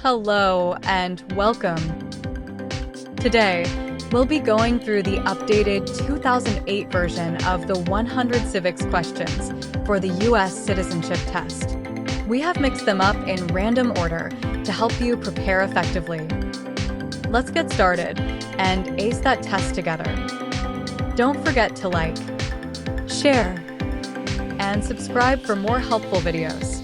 Hello and welcome. Today, we'll be going through the updated 2008 version of the 100 civics questions for the U.S. Citizenship Test. We have mixed them up in random order to help you prepare effectively. Let's get started and ace that test together. Don't forget to like, share, and subscribe for more helpful videos.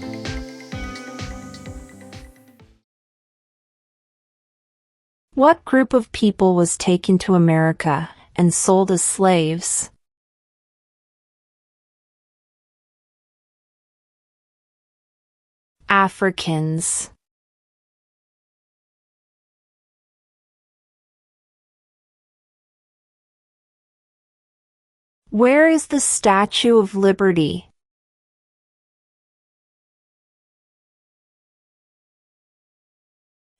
What group of people was taken to America and sold as slaves? Africans. Where is the Statue of Liberty?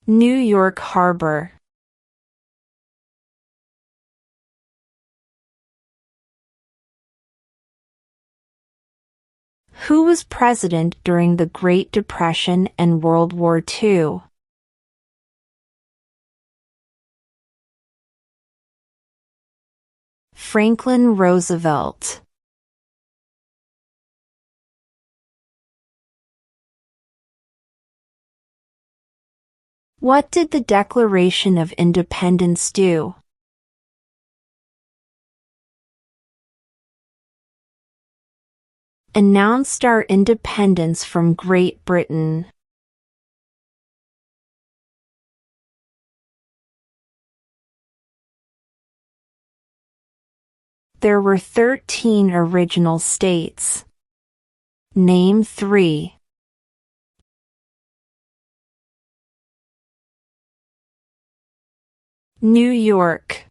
New York Harbor. Who was president during the Great Depression and World War II? Franklin Roosevelt. What did the Declaration of Independence do? Announced our independence from Great Britain. There were 13 original states. Name 3. New York,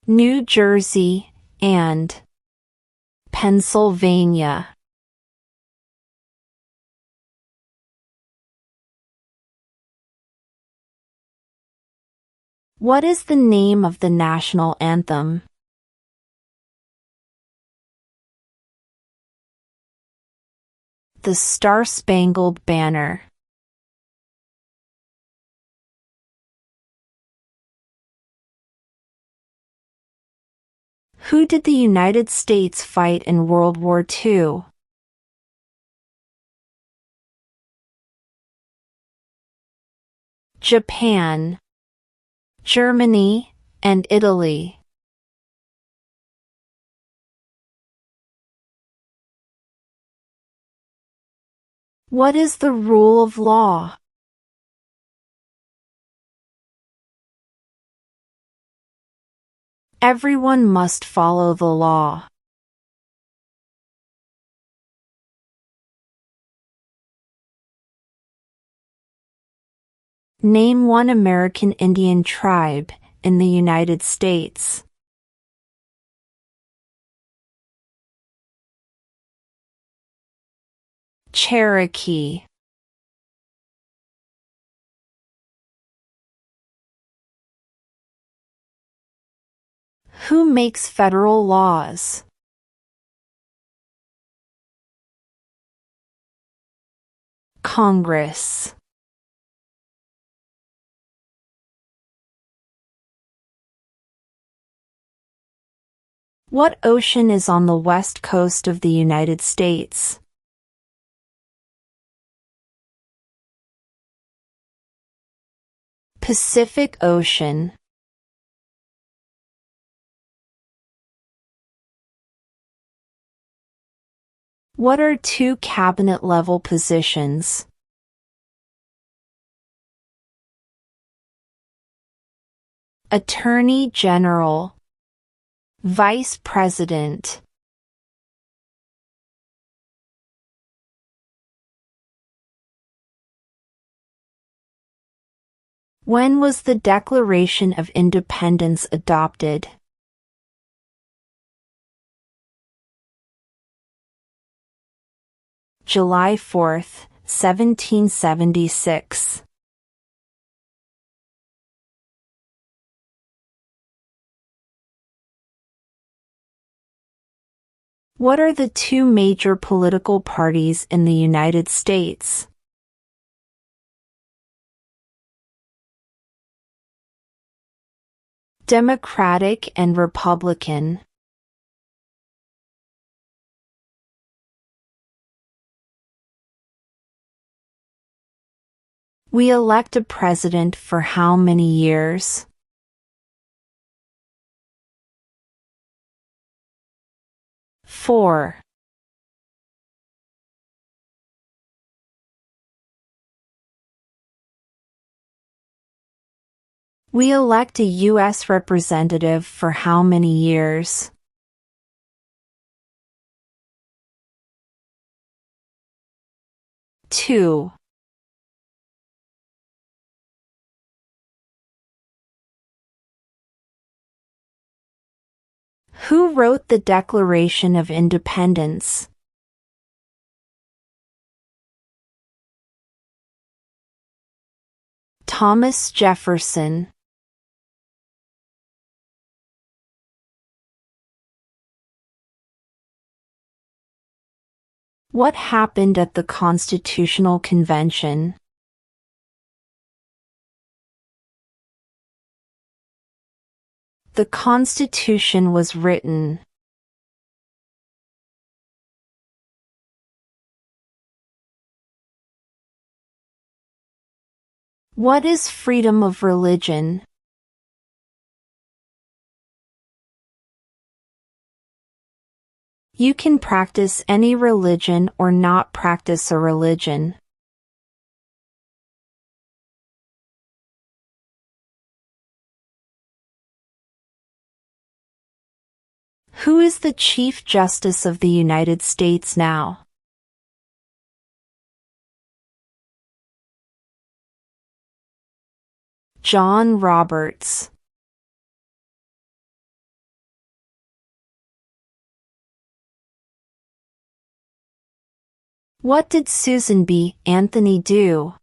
New Jersey, and Pennsylvania. What is the name of the national anthem? The Star-Spangled Banner. Who did the United States fight in World War II? Japan, Germany, and Italy. What is the rule of law? Everyone must follow the law. Name one American Indian tribe in the United States. Cherokee. Who makes federal laws? Congress. What ocean is on the west coast of the United States? Pacific Ocean. What are 2 cabinet-level positions? Attorney General, Vice President. When was the Declaration of Independence adopted? July 4, 1776. What are the 2 major political parties in the United States? Democratic and Republican. We elect a president for how many years? Four. We elect a U.S. representative for how many years? Two. Who wrote the Declaration of Independence? Thomas Jefferson. What happened at the Constitutional Convention? The Constitution was written. What is freedom of religion? You can practice any religion or not practice a religion. Who is the Chief Justice of the United States now? John Roberts. What did Susan B. Anthony do?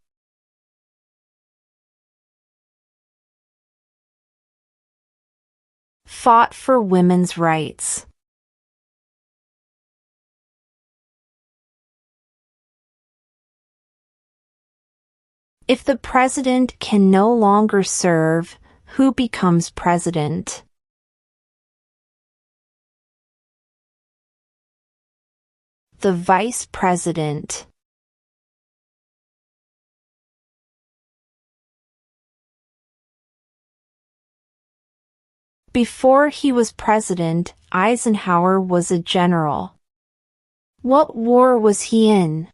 Fought for women's rights. If the president can no longer serve, who becomes president? The vice president. Before he was president, Eisenhower was a general. What war was he in?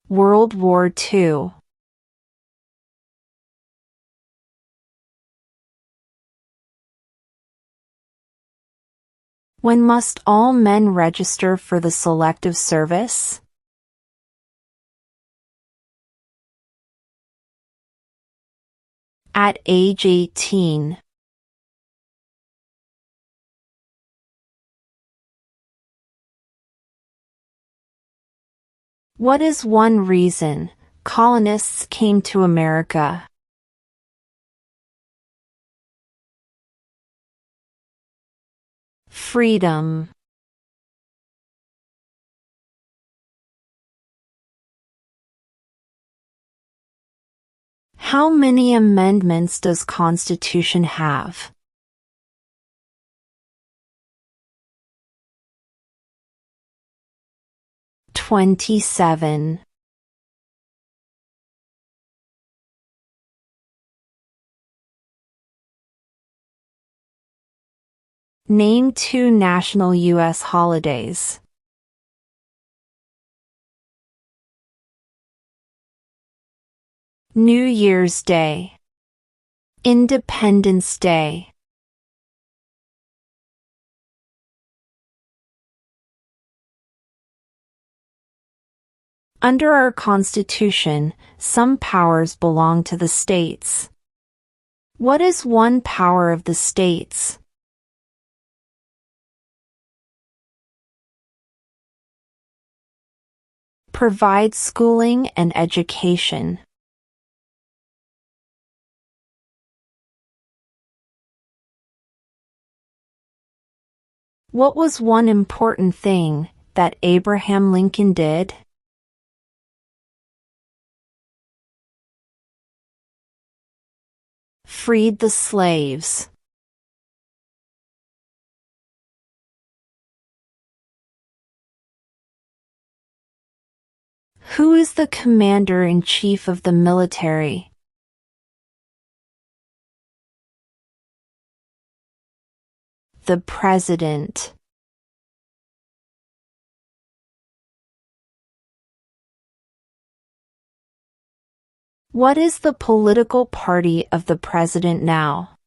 World War II. When must all men register for the Selective Service? At age 18. What is one reason colonists came to America? Freedom. How many amendments does Constitution have? 27. Name 2 national U.S. holidays. New Year's Day. Independence Day. Under our Constitution, some powers belong to the states. What is one power of the states? Provide schooling and education. What was one important thing that Abraham Lincoln did? freed the slaves? Who is the commander-in-chief of the military? The president. What is the political party of the president now?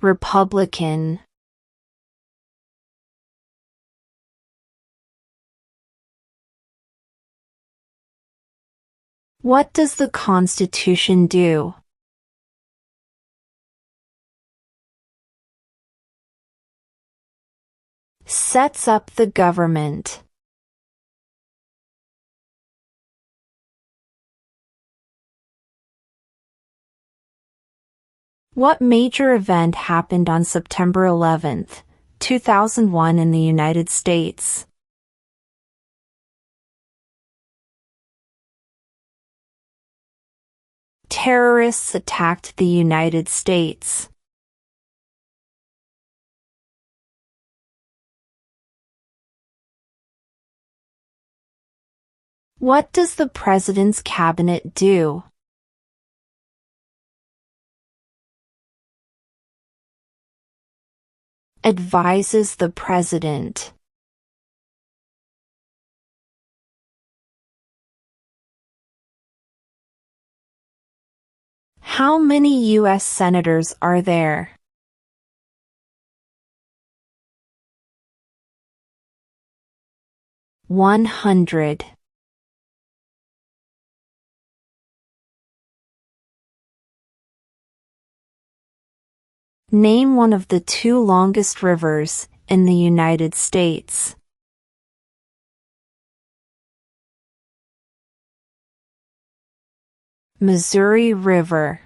Republican. What does the Constitution do? Sets up the government. What major event happened on September 11, 2001 in the United States? Terrorists attacked the United States. What does the president's cabinet do? Advises the president. How many U.S. senators are there? $100. Name one of the two longest rivers in the United States. Missouri River.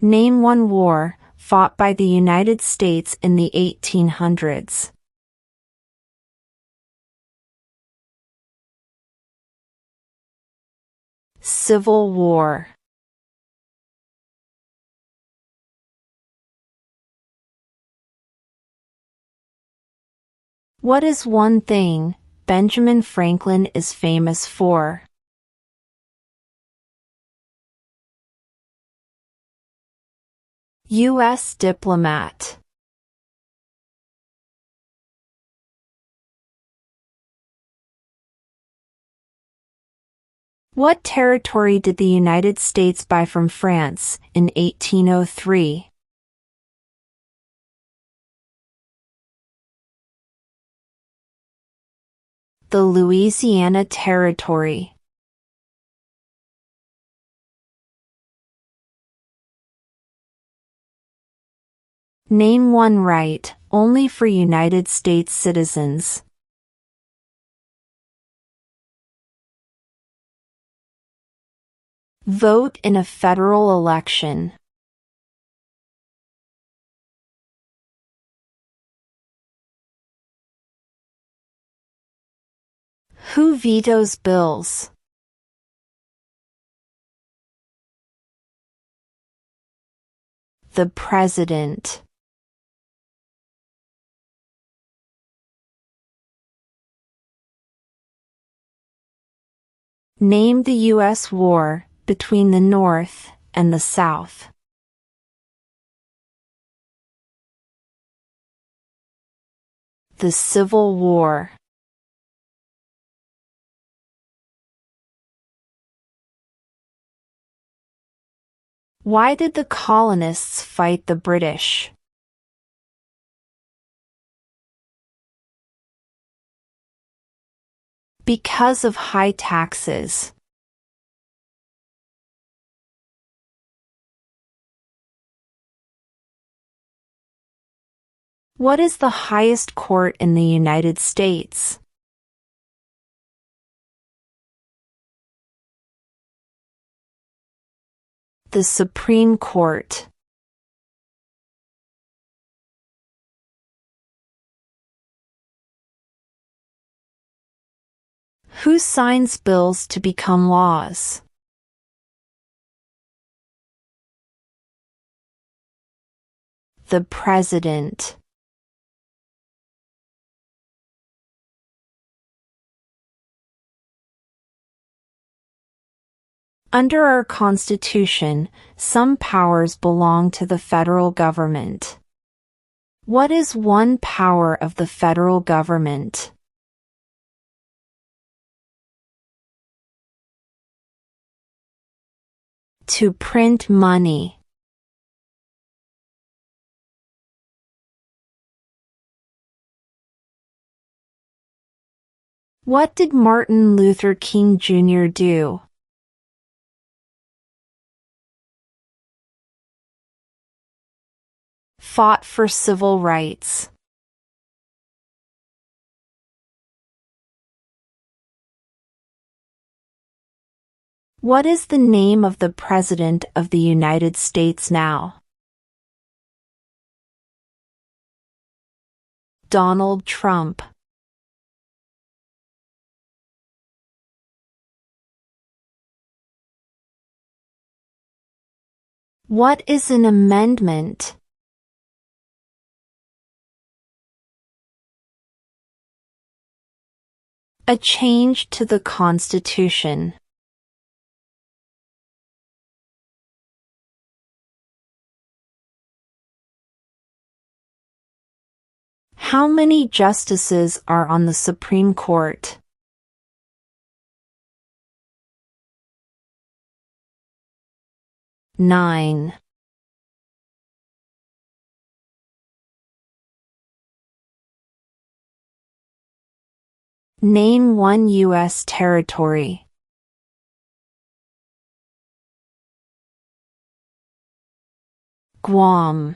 Name one war fought by the United States in the 1800s. Civil War. What is one thing Benjamin Franklin is famous for? U.S. diplomat. What territory did the United States buy from France in 1803? The Louisiana Territory. Name one right only for United States citizens. Vote in a federal election. Who vetoes bills? The president. Name the U.S. war between the North and the South. The Civil War. Why did the colonists fight the British? Because of high taxes. What is the highest court in the United States? The Supreme Court. Who signs bills to become laws? The President. Under our Constitution, some powers belong to the federal government. What is one power of the federal government? To print money. What did Martin Luther King Jr. do? Fought for civil rights. What is the name of the President of the United States now? Donald Trump. What is an amendment? A change to the Constitution. How many justices are on the Supreme Court? 9. Name one U.S. territory. Guam.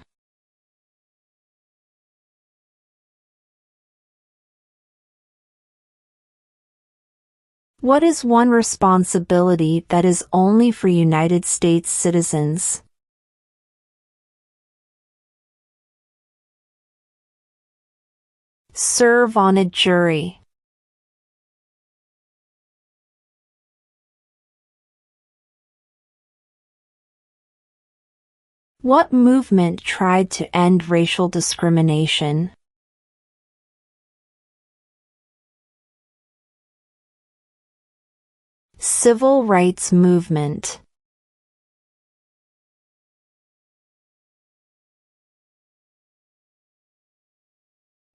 What is one responsibility that is only for United States citizens? Serve on a jury. What movement tried to end racial discrimination? Civil rights movement.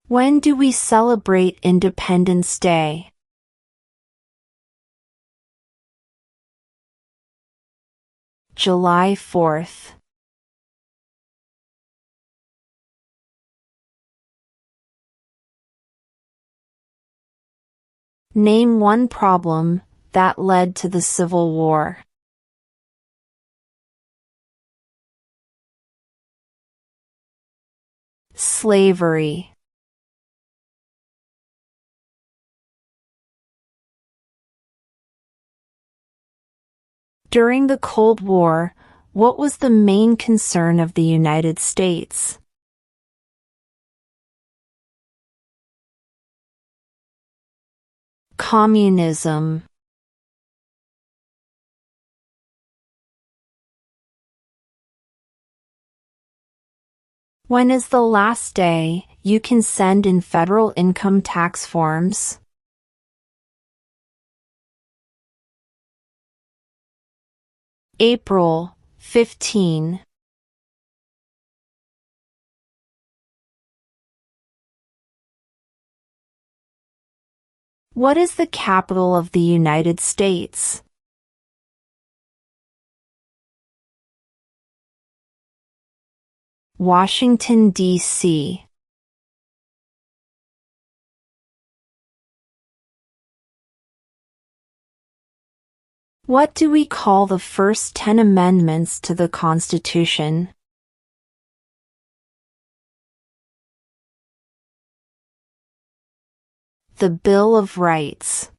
When do we celebrate Independence Day? July 4th. Name one problem that led to the Civil War. Slavery. During the Cold War, what was the main concern of the United States? Communism. When is the last day you can send in federal income tax forms? April 15. What is the capital of the United States? Washington, D.C. What do we call the first 10 amendments to the Constitution? The Bill of Rights.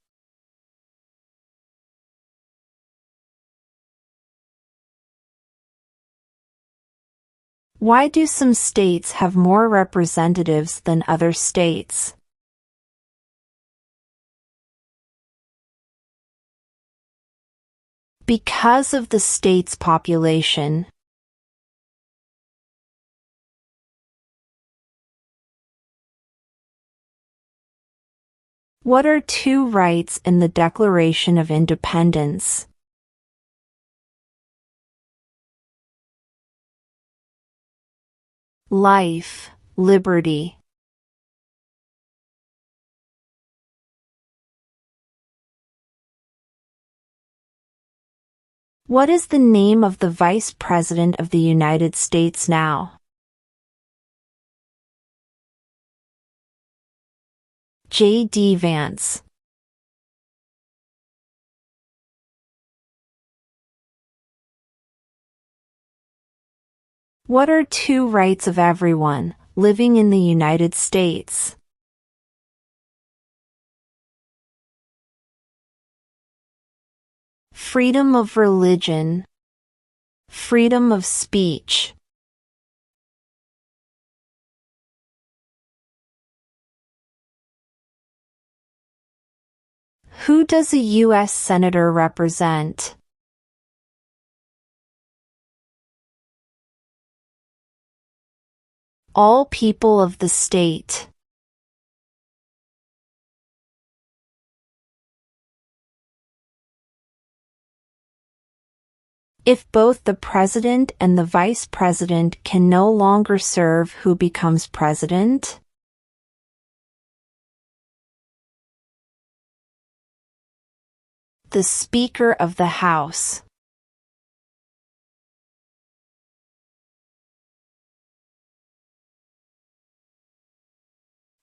Why do some states have more representatives than other states? Because of the state's population. What are two rights in the Declaration of Independence? Life, liberty. What is the name of the Vice President of the United States now? J.D. Vance. What are two rights of everyone living in the United States? Freedom of religion, freedom of speech. Who does a U.S. Senator represent? All people of the state. If both the president and the vice president can no longer serve, who becomes president? The Speaker of the House.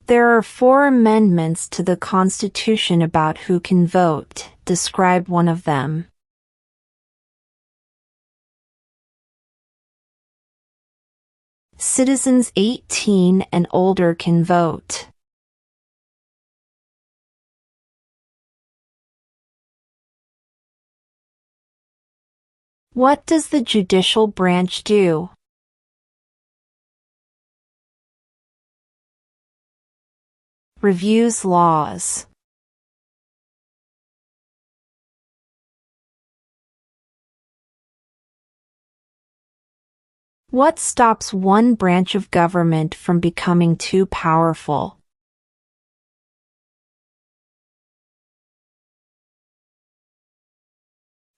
There are 4 amendments to the Constitution about who can vote. Describe one of them. Citizens 18 and older can vote. What does the judicial branch do? Reviews laws. What stops one branch of government from becoming too powerful?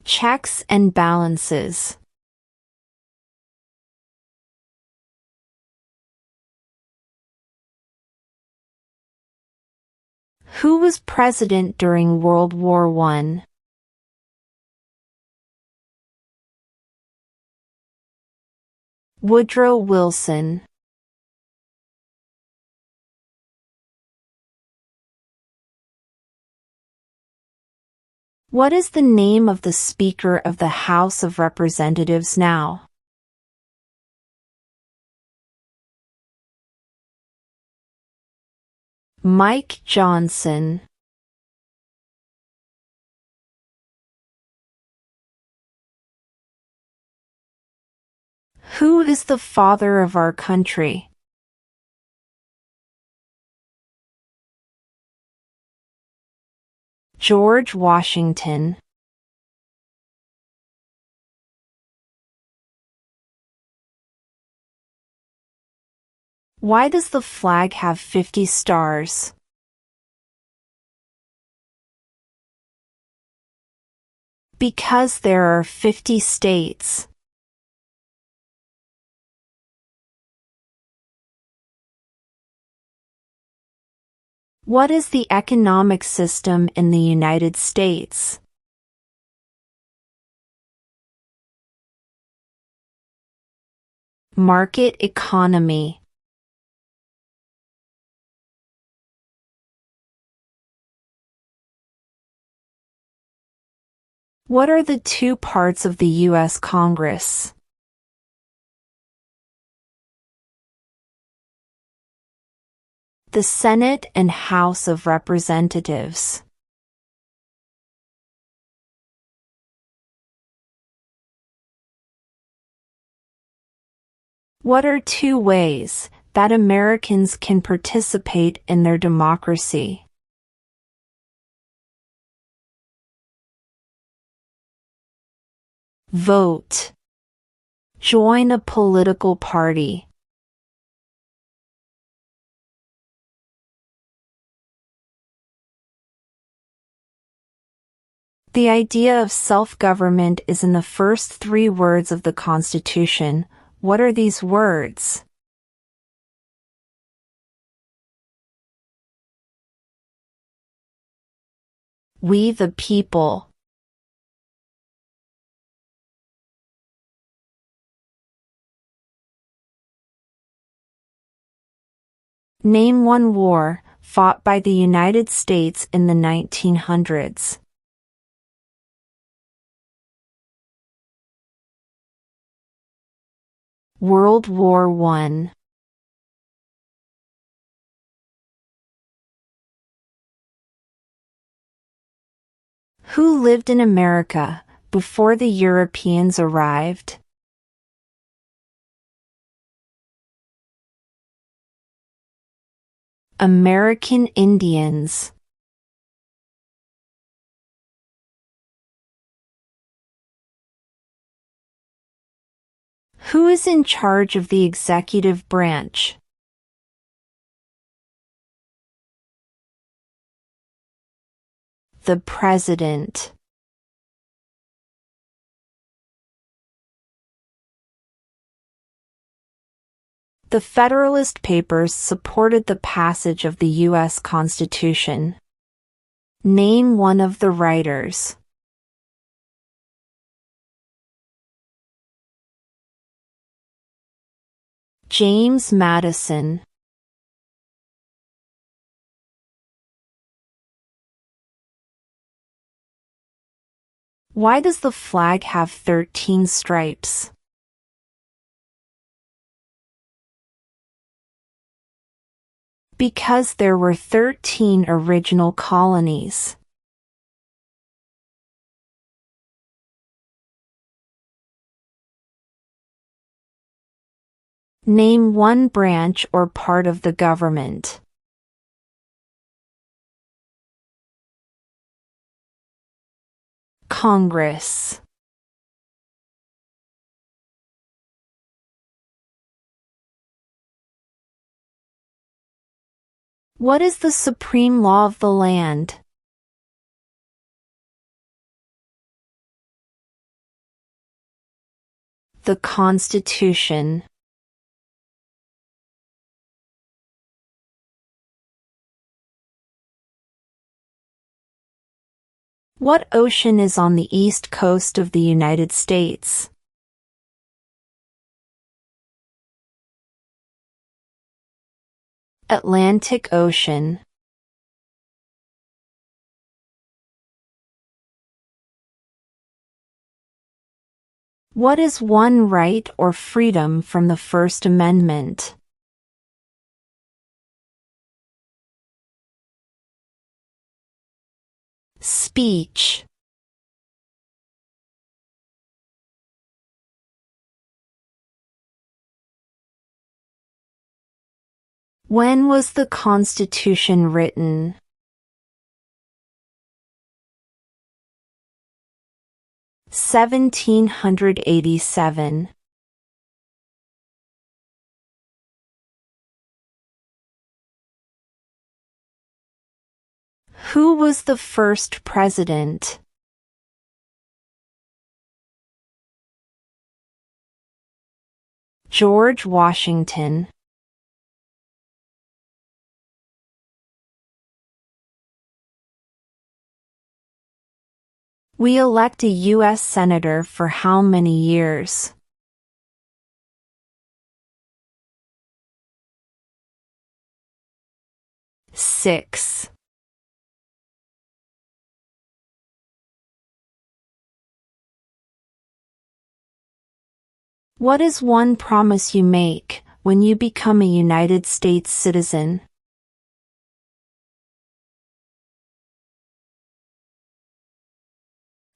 Checks and balances. Who was president during World War I? Woodrow Wilson. What is the name of the Speaker of the House of Representatives now? Mike Johnson. Who is the father of our country? George Washington. Why does the flag have 50 stars? Because there are 50 states. What is the economic system in the United States? Market economy. What are the 2 parts of the U.S. Congress? The Senate and House of Representatives. What are 2 ways that Americans can participate in their democracy? Vote. Join a political party. The idea of self-government is in the first 3 words of the Constitution. What are these words? We the people. Name one war fought by the United States in the 1900s. World War I. Who lived in America before the Europeans arrived? American Indians. Who is in charge of the executive branch? The President. The Federalist Papers supported the passage of the U.S. Constitution. Name one of the writers. James Madison. Why does the flag have 13 stripes? Because there were 13 original colonies. Name one branch or part of the government. Congress. What is the supreme law of the land? The Constitution. What ocean is on the east coast of the United States? Atlantic Ocean. What is one right or freedom from the First Amendment? Speech. When was the Constitution written? (1787). Who was the first president? George Washington. We elect a U.S. Senator for how many years? 6. What is one promise you make when you become a United States citizen?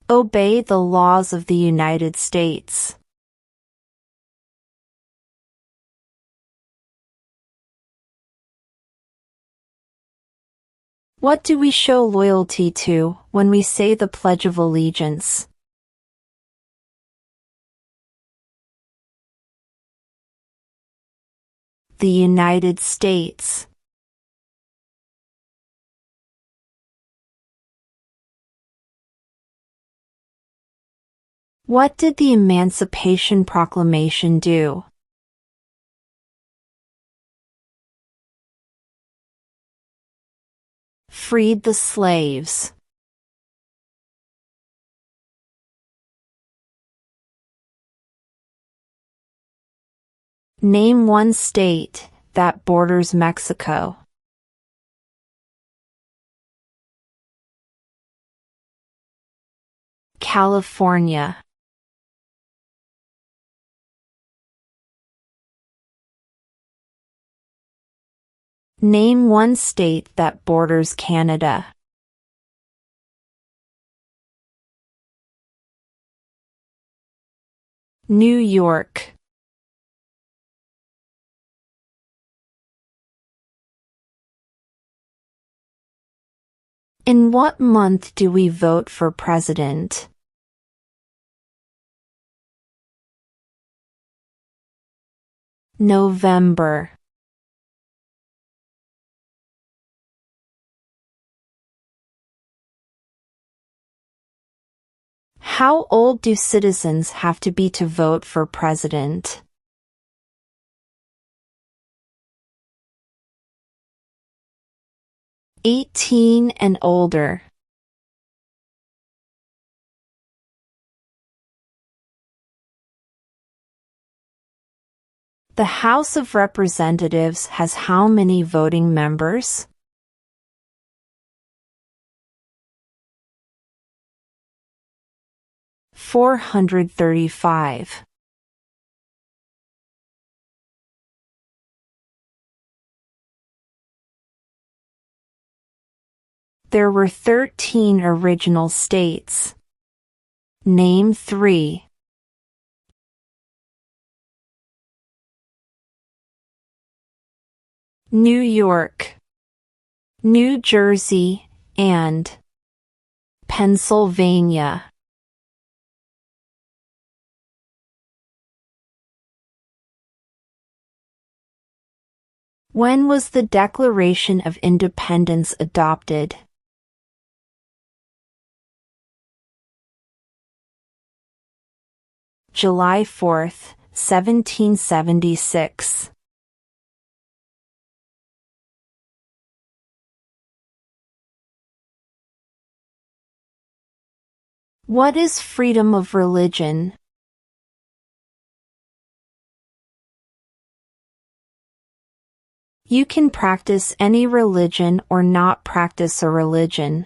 Obey the laws of the United States. What do we show loyalty to when we say the Pledge of Allegiance? The United States. What did the Emancipation Proclamation do? Freed the slaves. Name one state that borders Mexico. California. Name one state that borders Canada. New York. In what month do we vote for president? November. How old do citizens have to be to vote for president? 18 and older. The House of Representatives has how many voting members? 435. There were 13 original states. Name 3. New York, New Jersey, and Pennsylvania. When was the Declaration of Independence adopted? July 4, 1776. What is freedom of religion? You can practice any religion or not practice a religion.